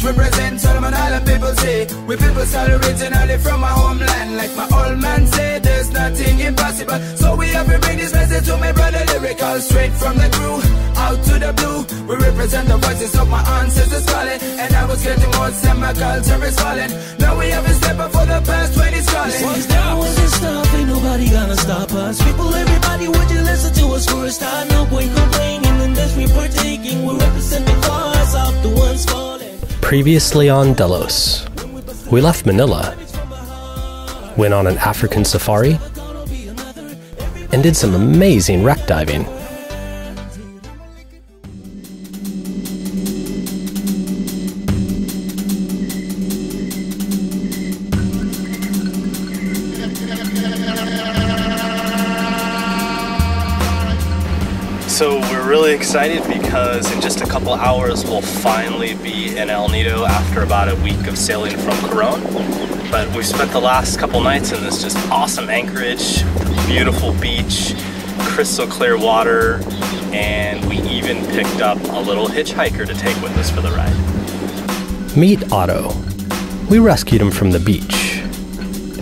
represent Solomon Island people say. We people start originally from my homeland. Like my old man said, there's nothing impossible. So we have to bring this message to my brother lyrical. Straight from the crew, out to the blue. We represent the voices of my ancestors calling. And I was getting more and my culture is falling. Now we have a step up for the past 20 calling. Once down with this stuff, ain't nobody gonna stop us. People, everybody, would you listen to us for a start? No point complaining in this we partaking. We represent the cause of the ones falling. Previously on Delos, we left Manila, went on an African safari, and did some amazing wreck diving. So we're really excited because in just a couple hours we'll finally be in El Nido after about a week of sailing from Coron. But we spent the last couple nights in this just awesome anchorage, beautiful beach, crystal clear water, and we even picked up a little hitchhiker to take with us for the ride. Meet Otto. We rescued him from the beach,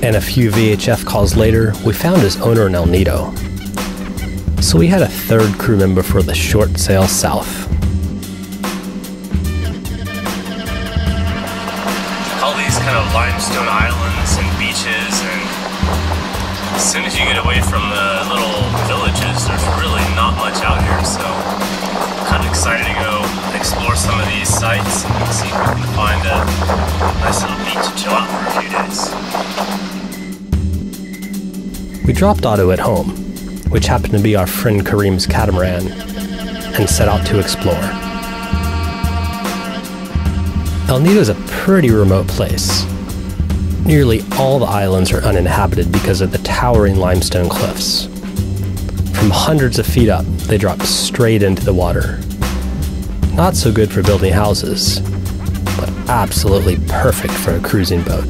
and a few VHF calls later, we found his owner in El Nido. So we had a third crew member for the short sail south. All these kind of limestone islands and beaches, and as soon as you get away from the little villages, there's really not much out here, so I'm kind of excited to go explore some of these sites and see if we can find a nice little beach to chill out for a few days. We dropped Otto at home, which happened to be our friend Kareem's catamaran, and set out to explore. El Nido is a pretty remote place. Nearly all the islands are uninhabited because of the towering limestone cliffs. From hundreds of feet up, they drop straight into the water. Not so good for building houses, but absolutely perfect for a cruising boat.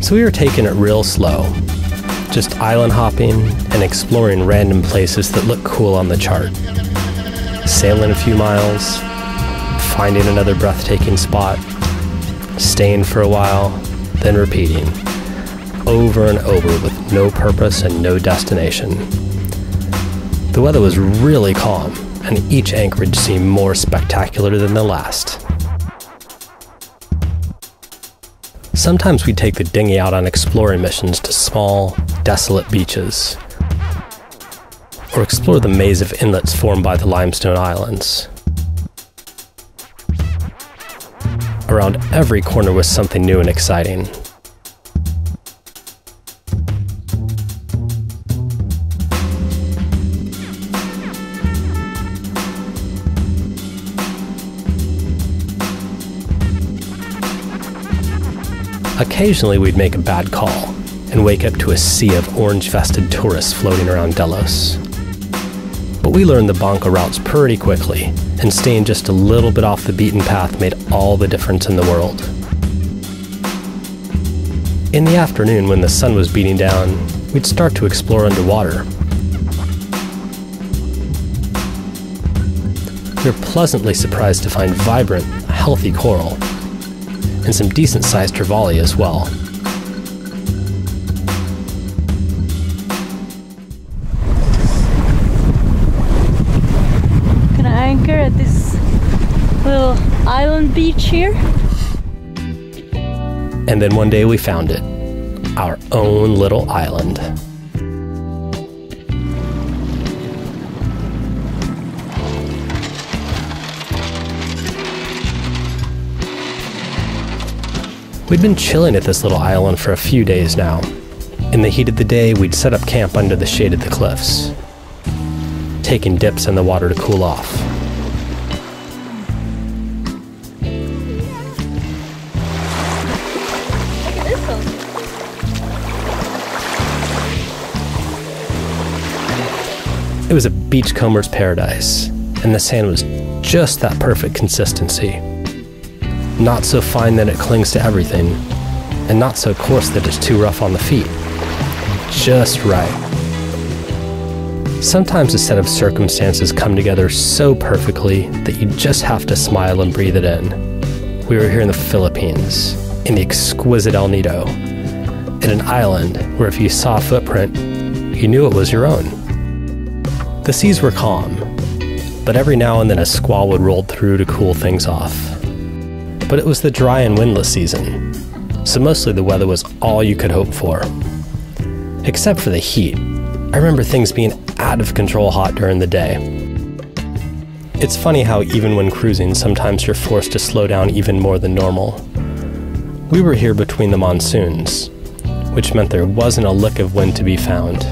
So we were taking it real slow, just island hopping and exploring random places that look cool on the chart. Sailing a few miles, finding another breathtaking spot, staying for a while, then repeating, over and over with no purpose and no destination. The weather was really calm, and each anchorage seemed more spectacular than the last. Sometimes we'd take the dinghy out on exploring missions to small, desolate beaches, or explore the maze of inlets formed by the limestone islands. Around every corner was something new and exciting. Occasionally we'd make a bad call and wake up to a sea of orange-vested tourists floating around Delos. But we learned the Banca routes pretty quickly, and staying just a little bit off the beaten path made all the difference in the world. In the afternoon, when the sun was beating down, we'd start to explore underwater. We were pleasantly surprised to find vibrant, healthy coral, and some decent-sized trevally as well. Gonna anchor at this little island beach here. And then one day we found it, our own little island. We'd been chilling at this little island for a few days now. In the heat of the day, we'd set up camp under the shade of the cliffs, taking dips in the water to cool off. Look at this one. It was a beachcomber's paradise, and the sand was just that perfect consistency. Not so fine that it clings to everything, and not so coarse that it's too rough on the feet. just right. Sometimes a set of circumstances come together so perfectly that you just have to smile and breathe it in. We were here in the Philippines, in the exquisite El Nido, in an island where if you saw a footprint, you knew it was your own. The seas were calm, but every now and then a squall would roll through to cool things off. But it was the dry and windless season, so mostly the weather was all you could hope for. Except for the heat. I remember things being out of control hot during the day. It's funny how even when cruising, sometimes you're forced to slow down even more than normal. We were here between the monsoons, which meant there wasn't a lick of wind to be found.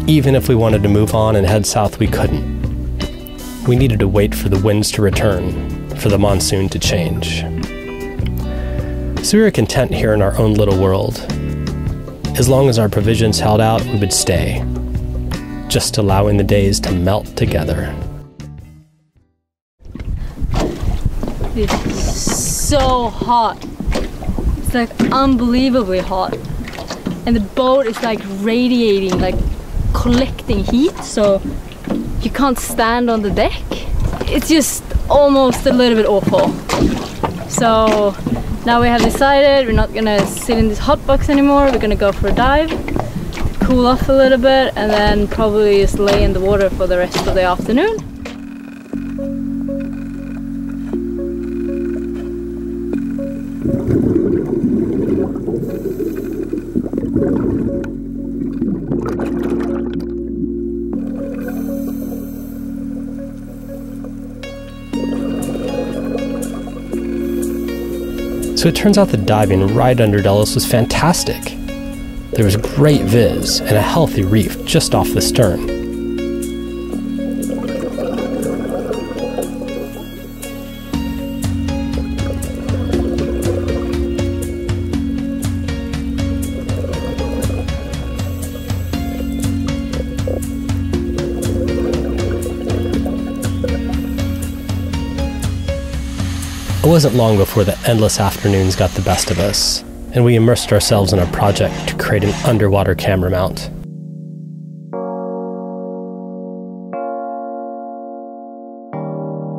Even if we wanted to move on and head south, we couldn't. We needed to wait for the winds to return, for the monsoon to change. So we were content here in our own little world. As long as our provisions held out, we would stay, just allowing the days to melt together. It's so hot. It's like unbelievably hot. And the boat is like radiating, like collecting heat, so you can't stand on the deck. It's just almost a little bit awful. So now we have decided we're not gonna sit in this hot box anymore. We're gonna go for a dive, cool off a little bit, and then probably just lay in the water for the rest of the afternoon. So it turns out that diving right under Delos was fantastic. There was great viz and a healthy reef just off the stern. It wasn't long before the endless afternoons got the best of us, and we immersed ourselves in a project to create an underwater camera mount.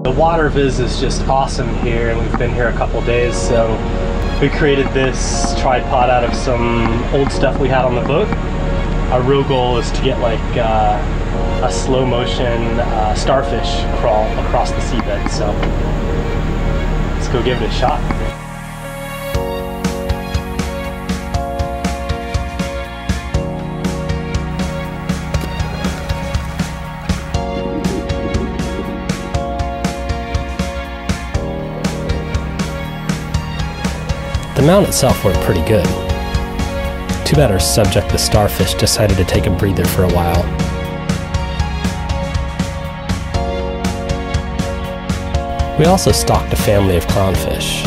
The water viz is just awesome here, and we've been here a couple days, so we created this tripod out of some old stuff we had on the boat. Our real goal is to get like a slow motion starfish crawl across the seabed, so let's go give it a shot. The mount itself worked pretty good. Too bad our subject, the starfish, decided to take a breather for a while. We also stocked a family of clownfish,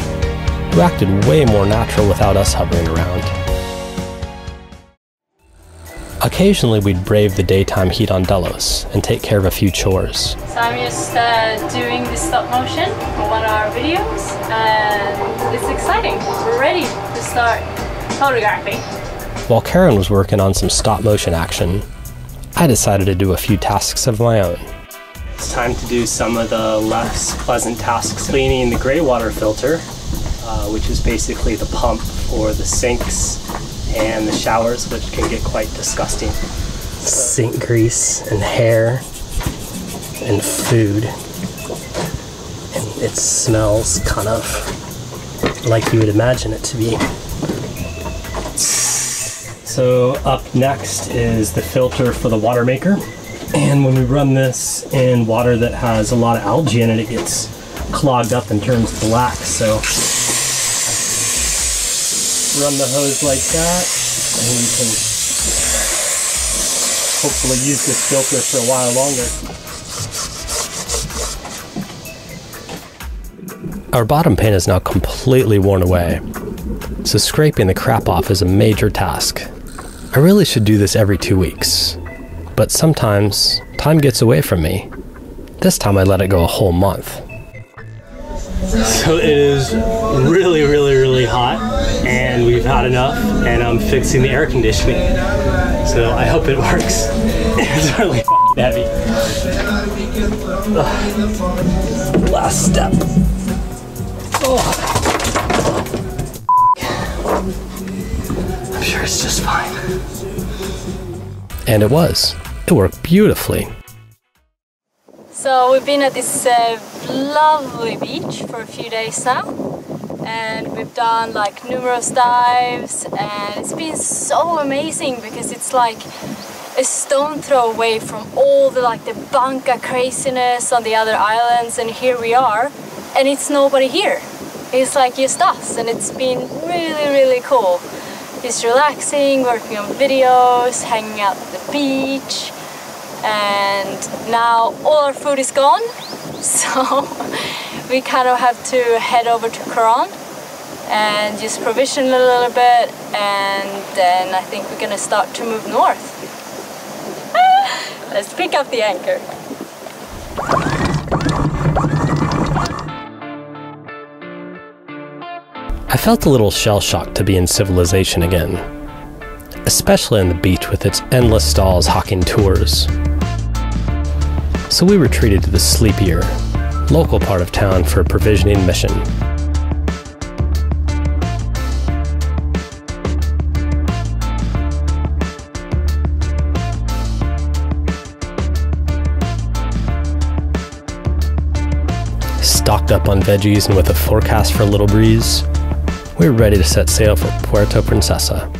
who acted way more natural without us hovering around. Occasionally we'd brave the daytime heat on Delos and take care of a few chores. So I'm just doing the stop motion for one of our videos, and it's exciting. We're ready to start photographing. While Karen was working on some stop motion action, I decided to do a few tasks of my own. It's time to do some of the less pleasant tasks. Cleaning the gray water filter, which is basically the pump for the sinks and the showers, which can get quite disgusting. Sink grease and hair and food, and it smells kind of like you would imagine it to be. So up next is the filter for the water maker, and when we run this in water that has a lot of algae in it, it gets clogged up and turns black. So run the hose like that, and you can hopefully use this filter for a while longer. Our bottom paint is now completely worn away, so scraping the crap off is a major task. I really should do this every 2 weeks, but sometimes time gets away from me. This time I let it go a whole month. So it is really hot, and we've had enough, and I'm fixing the air conditioning. So I hope it works. It's really f***ing heavy. Last step. I'm sure it's just fine. And it was. It worked beautifully. So we've been at this lovely beach for a few days now, and we've done like numerous dives, and it's been so amazing because it's like a stone throw away from all the like the bunker craziness on the other islands, and here we are, and it's nobody here. It's like just us, and it's been really cool. Just relaxing, working on videos, hanging out at the beach. And now all our food is gone, so we kind of have to head over to Koran and just provision a little bit, and then I think we're gonna start to move north. Let's pick up the anchor. I felt a little shell-shocked to be in civilization again, especially on the beach with its endless stalls hawking tours. So we retreated to the sleepier, local part of town for a provisioning mission. Stocked up on veggies and with a forecast for a little breeze, we were ready to set sail for Puerto Princessa.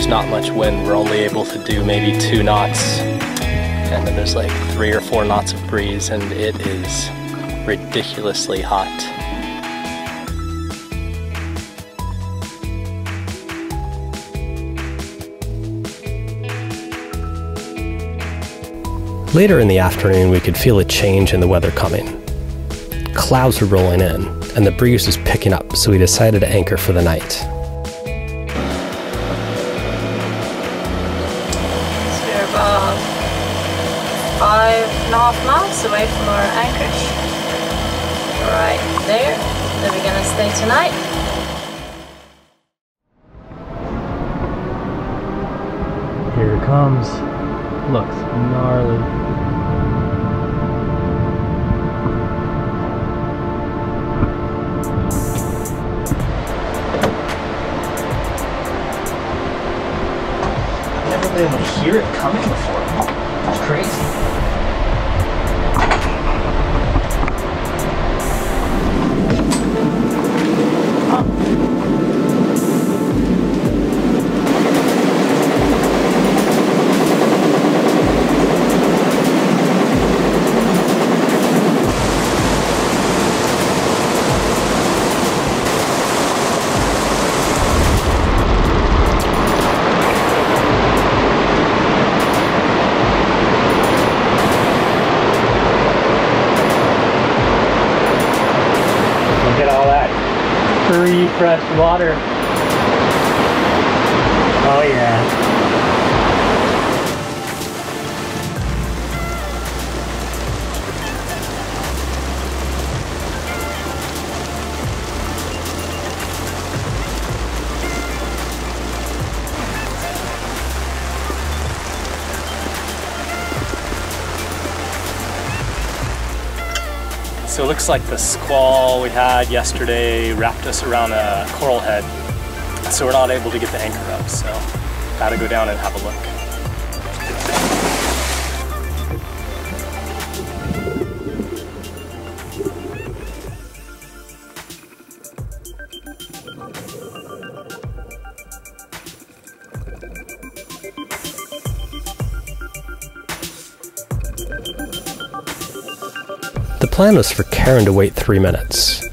Not much wind, we're only able to do maybe 2 knots, and then there's like 3 or 4 knots of breeze, and it is ridiculously hot. Later in the afternoon, we could feel a change in the weather coming. Clouds were rolling in, and the breeze was picking up, so we decided to anchor for the night. About 5.5 miles away from our anchorage. Right there. Then we're gonna stay tonight. Here it comes. Looks gnarly. I've never been able to hear it coming before. It's crazy. Fresh water. Oh yeah. So it looks like the squall we had yesterday wrapped us around a coral head. So we're not able to get the anchor up, so gotta go down and have a look. The plan was for Karen to wait 3 minutes,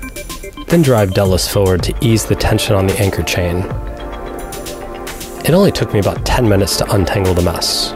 then drive Delos forward to ease the tension on the anchor chain. It only took me about 10 minutes to untangle the mess.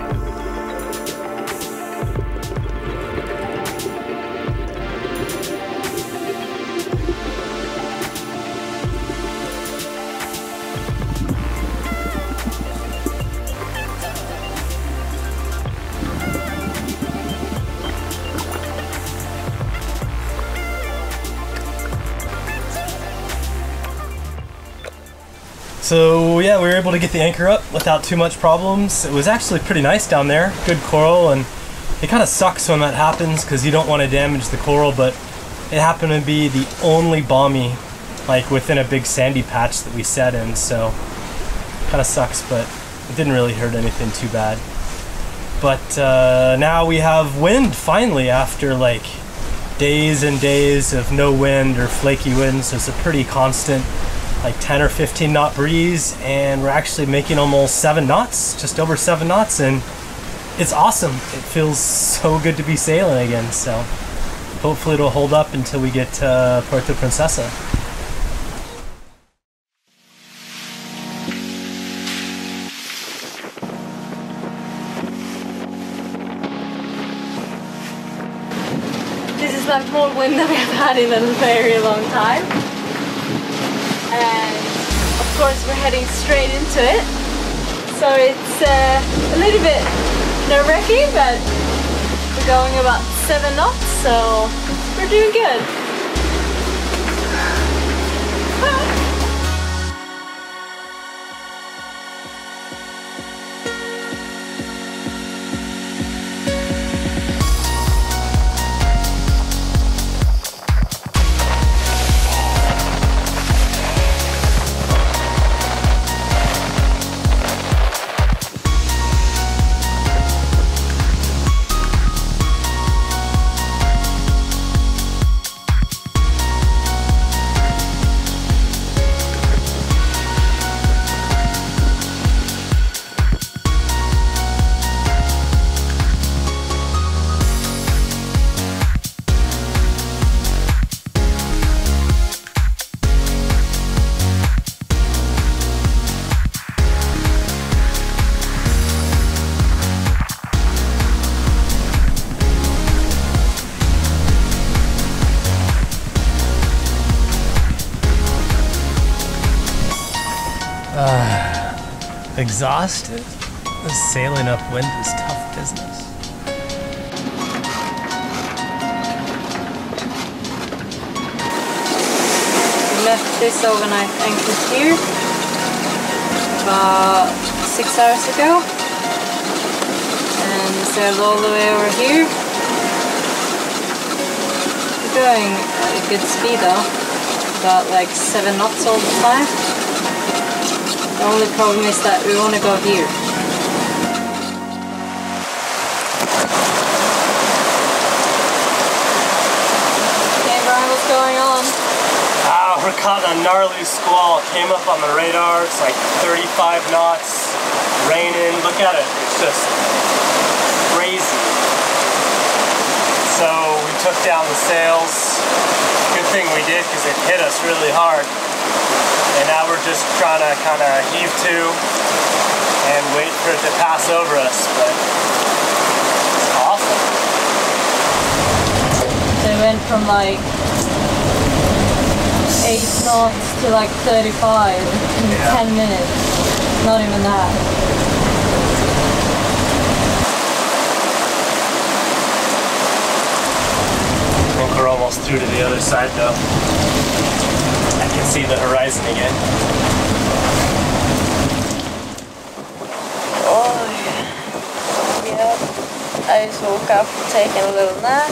So yeah, we were able to get the anchor up without too much problems. It was actually pretty nice down there, good coral, and it kind of sucks when that happens because you don't want to damage the coral, but it happened to be the only bommie like within a big sandy patch that we set in, so kind of sucks, but it didn't really hurt anything too bad. But now we have wind finally after like days and days of no wind or flaky wind, so it's a pretty constant like 10 or 15 knot breeze, and we're actually making almost 7 knots, just over 7 knots, and it's awesome. It feels so good to be sailing again, so hopefully it'll hold up until we get to Puerto Princessa. This is like more wind than we have had in a very long time. And of course we're heading straight into it, so it's a little bit nerve-wracking, but we're going about 7 knots, so we're doing good. Exhausted? Sailing upwind is tough business. We left this overnight anchored here about 6 hours ago, and sailed all the way over here. We're going at a good speed though, about like 7 knots all the time. The only problem is that we want to go here. Okay, Brian, what's going on? We're caught in a gnarly squall. Came up on the radar. It's like 35 knots, raining. Look at it. It's just crazy. So we took down the sails. Good thing we did because it hit us really hard. And now we're just trying to kind of heave to and wait for it to pass over us, but it's awesome. So it went from like 8 knots to like 35 in 10 minutes. Not even that. I think we're almost through to the other side though. I can see the horizon again. Oh yeah. I just woke up, taking a little nap.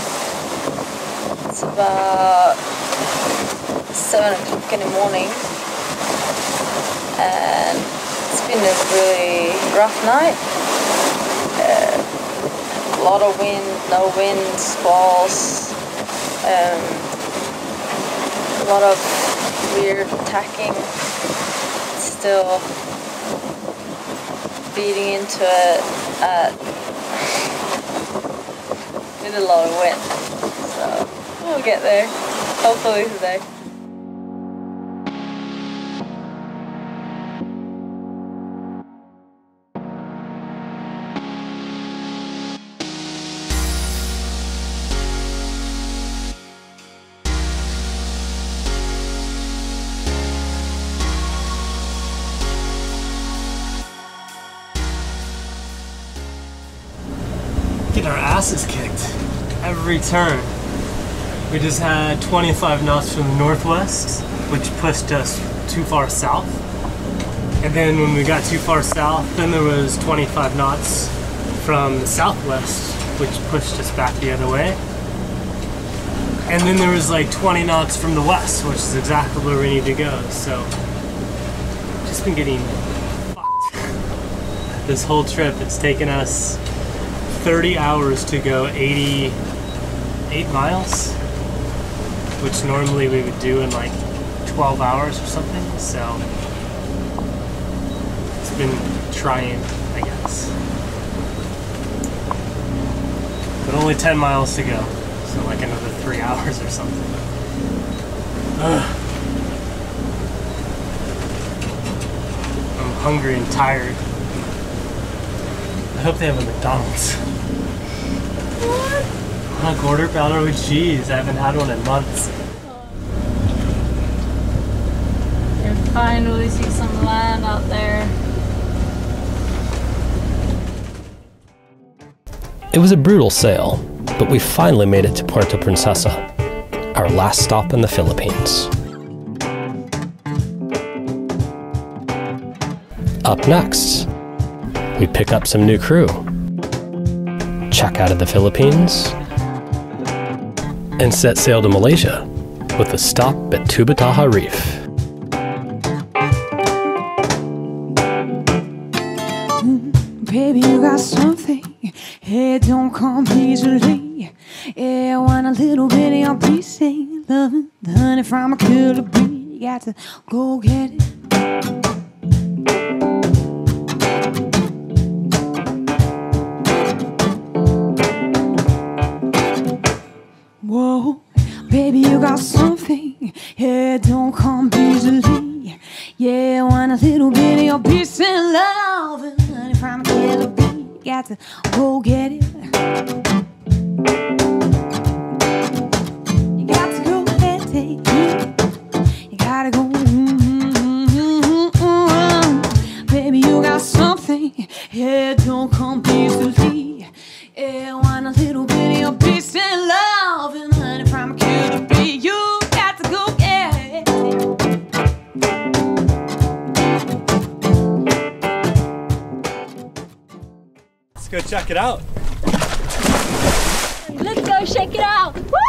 It's about 7 o'clock in the morning, and it's been a really rough night. A lot of wind, no wind, squalls, a lot of weird tacking. It's still beating into it with a lot of wind, so we'll get there, hopefully today. Getting our asses kicked every turn. We just had 25 knots from the northwest, which pushed us too far south. And then when we got too far south, then there was 25 knots from the southwest, which pushed us back the other way. And then there was like 20 knots from the west, which is exactly where we need to go. So, just been getting fucked. This whole trip, it's taken us 30 hours to go 88 miles, which normally we would do in like 12 hours or something, so it's been trying, I guess. But only 10 miles to go, so like another 3 hours or something. Ugh. I'm hungry and tired. I hope they have a McDonald's. What? A quarter pounder with cheese. I haven't had one in months. You can finally see some land out there. It was a brutal sail, but we finally made it to Puerto Princessa, our last stop in the Philippines. Up next, we pick up some new crew, check out of the Philippines, and set sail to Malaysia with a stop at Tubataha Reef. Baby, you got something, it don't come easily. Yeah, I want a little bit of your piece, loving the honey from a killer bee. You got to go get it. Whoa, baby, you got something, yeah, don't come easily. Yeah, I want a little bit of your peace and love, and honey from a killer bee. You got to go get it. You got to go and take it. You gotta go. Baby, you got something, yeah, don't come easily. Yeah, I want a little bit of your peace and love, and honey from a killer bee. You got to go get it. Let's go check it out. Let's go check it out. Woo!